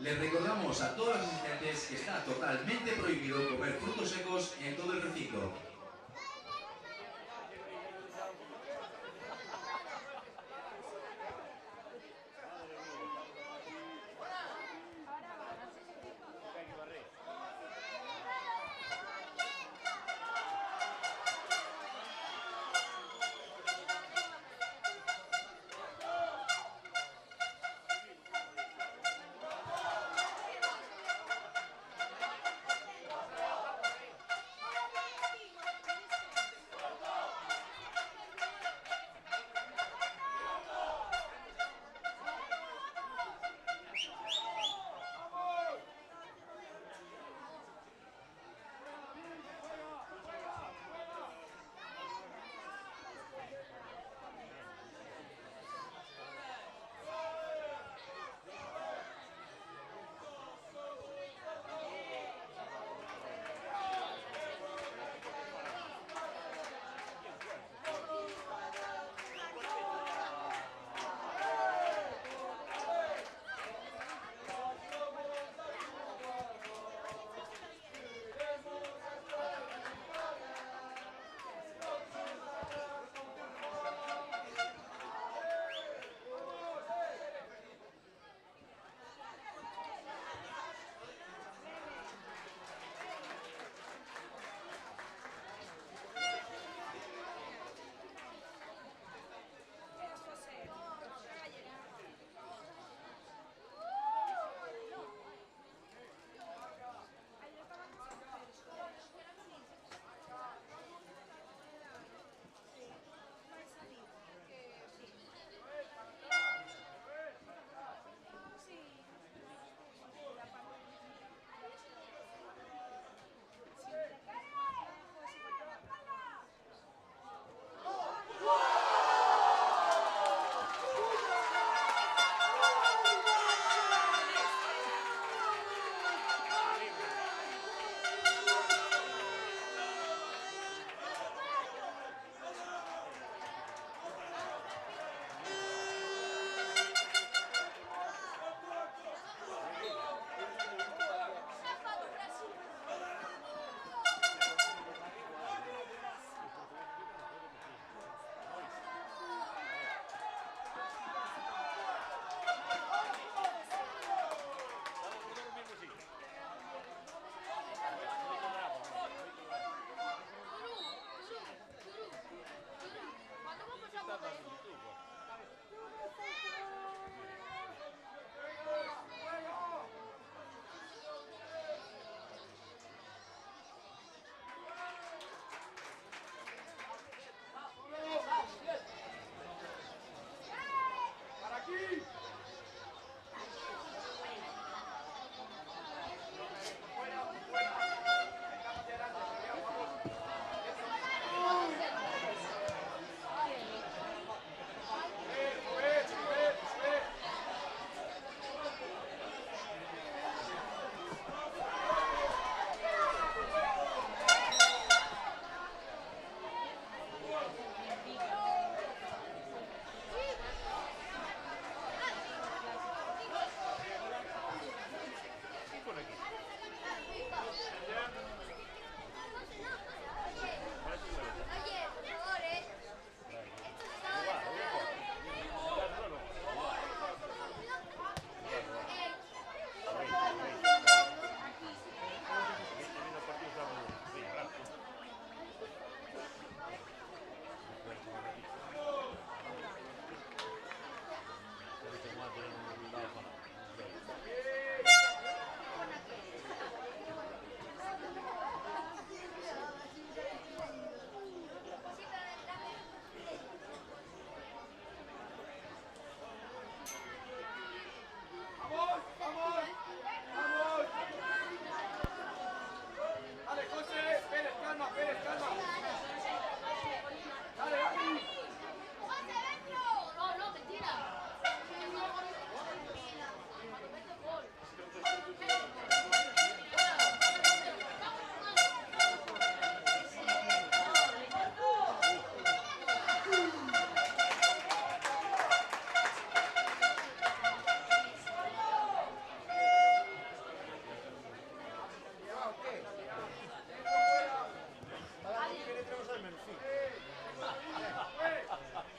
Les recordamos a todos los asistentes que está totalmente prohibido comer frutos secos en todo el recinto. tenemos al Mencina.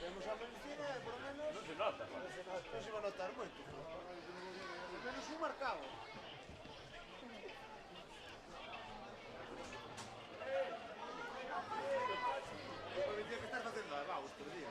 Tenemos al Mencina, por lo menos... Non se nota, Non se va a notar moito. Al menos un marcado. Por el día que estás facendo a vagos, por día.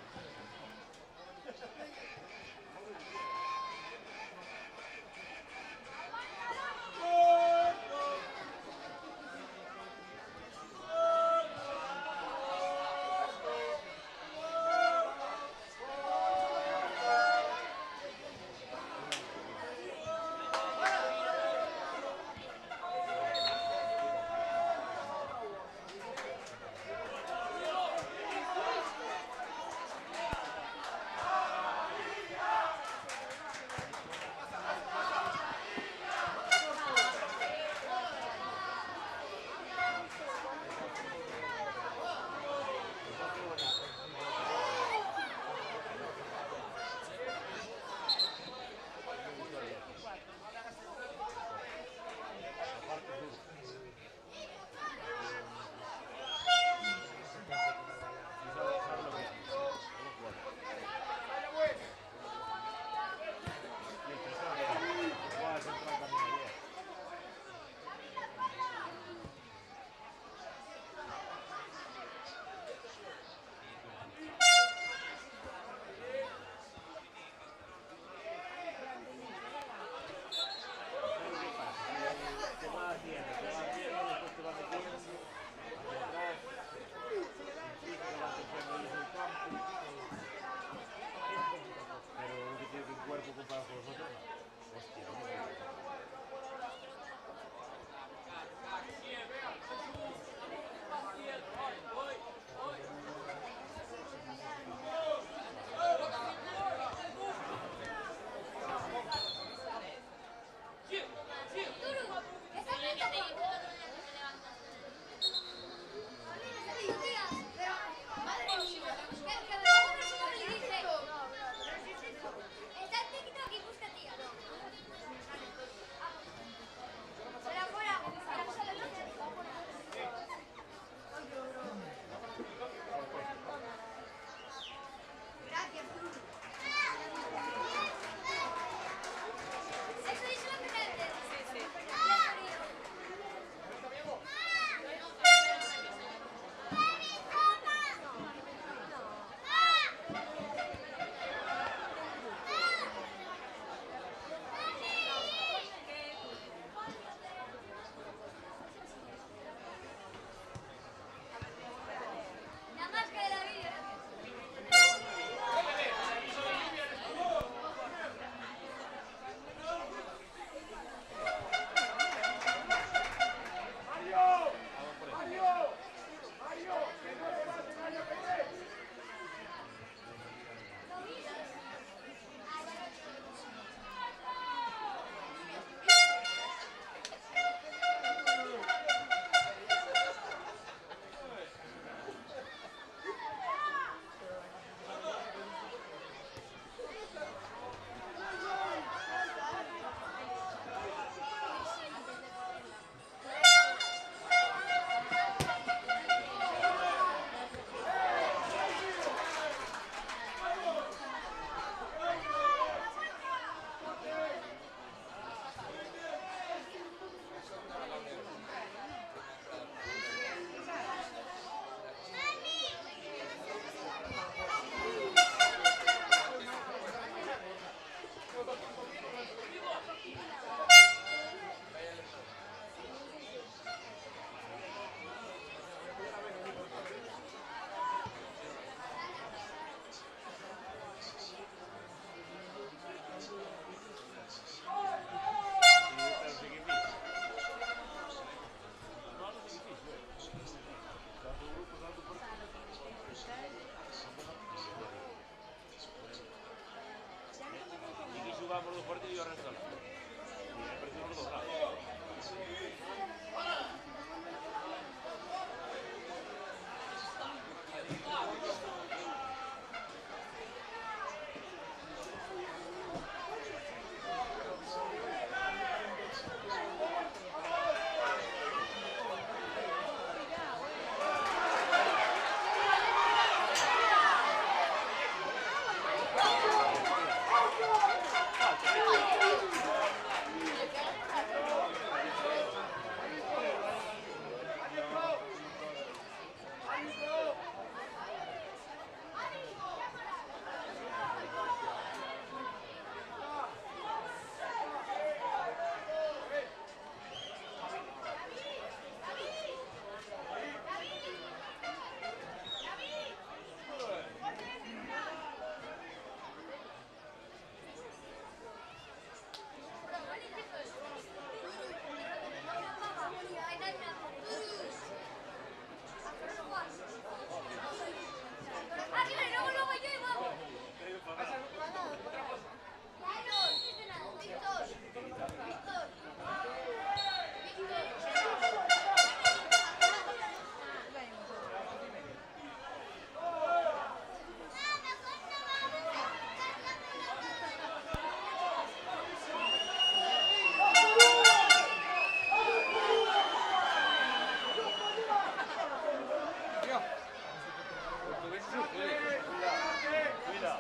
Cuidado.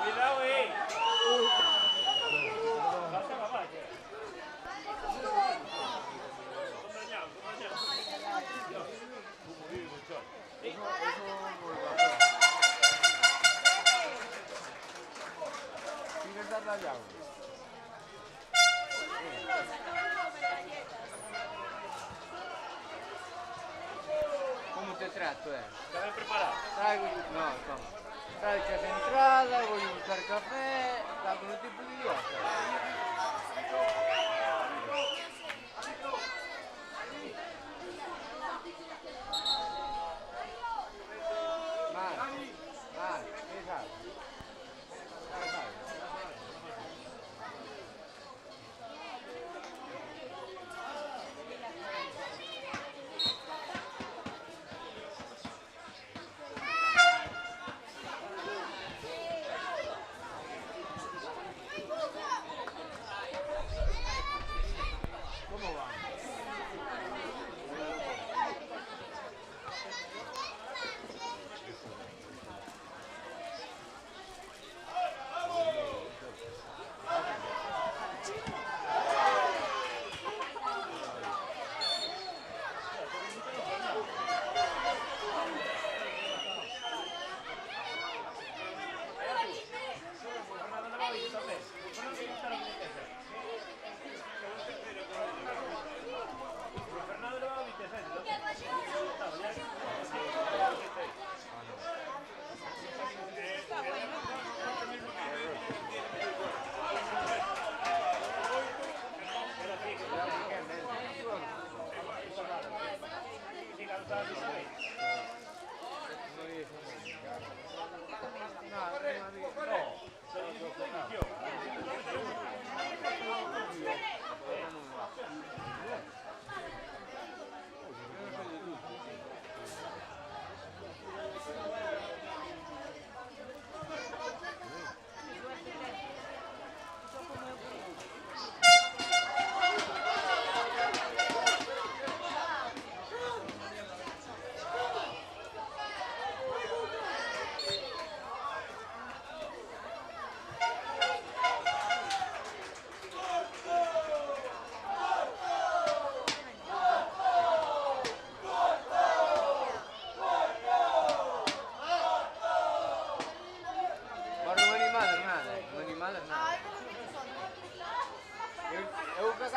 Cuidado ahí. Pasa la malla. ¿Cómo te trato, ¿Estás preparado? Traigo, no, toma. Traigo café entrada, voy a buscar café, algún tipo de idiota. ¿Qué sabes? ¿Cómo va?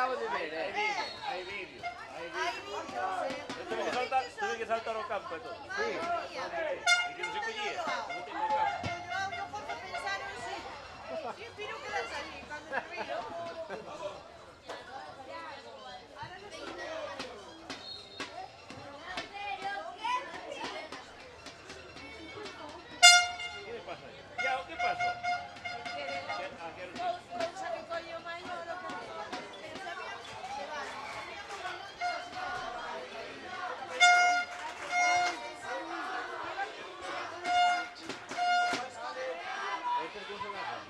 acabo de ver, Hay vídeo. Tuve que saltar ao campo e todo. Sí. E que non se collía. Non tengo campo. Yo puedo pensar en sí. Sí, pero quedas allí cuando te veo. Que le pasa? Iago, que pasou? Cousa que coño maior o que pensamento que va.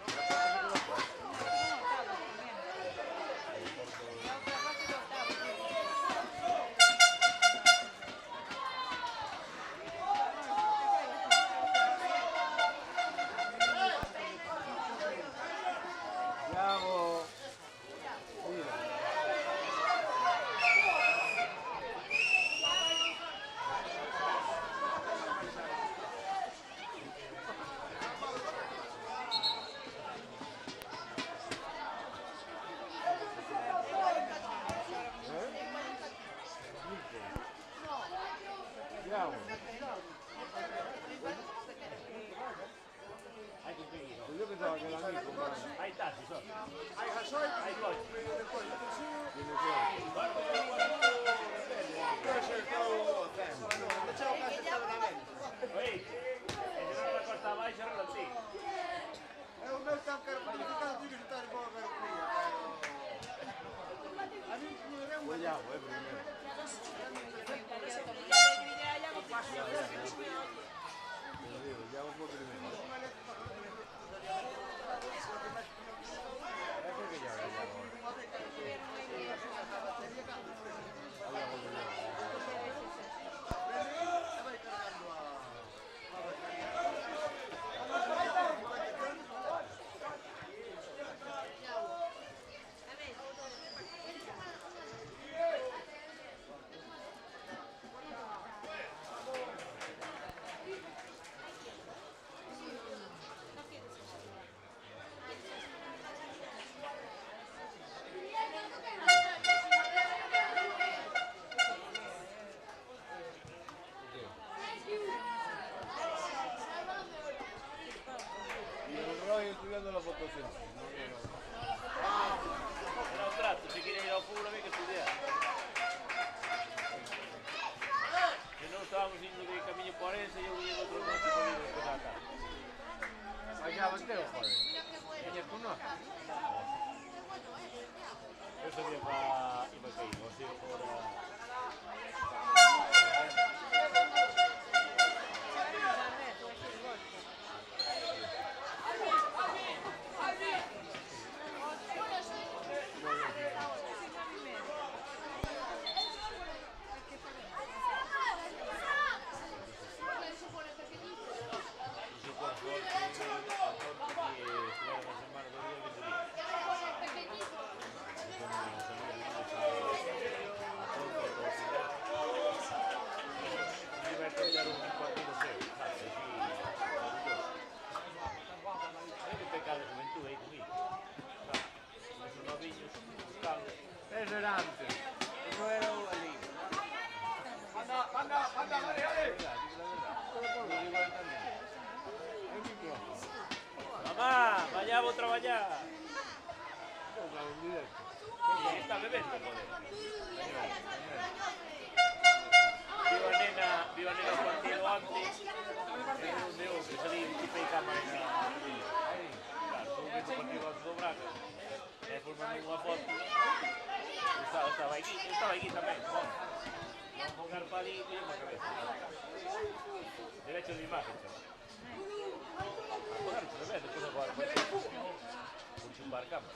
Iago. Mira. Iago. Yo pensaba que era amigo, ma... Hai taxi, só. Hai gasoil, Hai coche. Viene fuori. non c'è un cazzo da veramente. Oi, e se non la costa abaixo, ralentí. È un bel tanker qualificato di risultare un po' per qui. Vogliamo, primero. Vogliamo un po' primero. Ecco che Iago andiamo. Andiamo. Era un trato, si quiere ir al fútbol había que estudiar. Si no estábamos yendo de camino por Arense, yo voy yendo otro coche por ir después a la tarde. Allá bateo, joder. Ella tú no. Yo sabía para ir, o sea, por... Eso era antes. Eso era la liga. Mamá, vaya a trabajar. Está bebiendo, joder. Viva nena un partido antes. Veo que salí un tipo de cámara. Claro, todo un partido antes do Braga. Formando unha foto. Estaba aquí tamén. Vamos a pongar para ali y una cabeza. Derecho de imagen, chaval. A poner otra vez, después de jugar. Por chumbar cámara.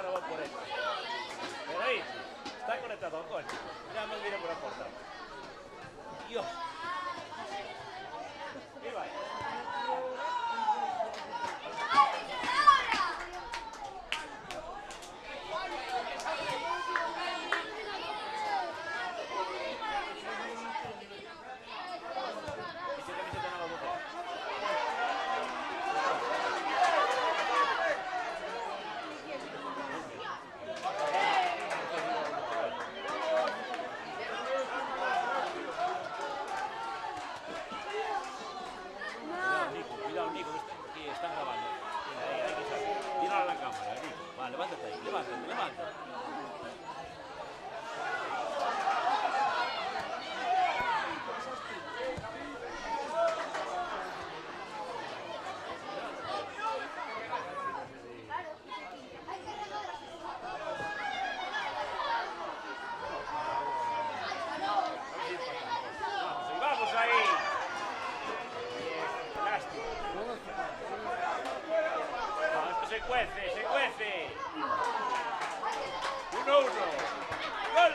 ahora va por esto. Pero ahí, está conectado al coche. Ya me viene por la puerta. Dios. Y va. Cuidado, Nico, que están grabando. Ahí, hay que saber. Tíralo a la cámara, Nico. Va, levántate ahí, levántate, levántate. Vamos ahí. Lástima. No, esto se cuece, se cuece. 1-1. ¡Gol!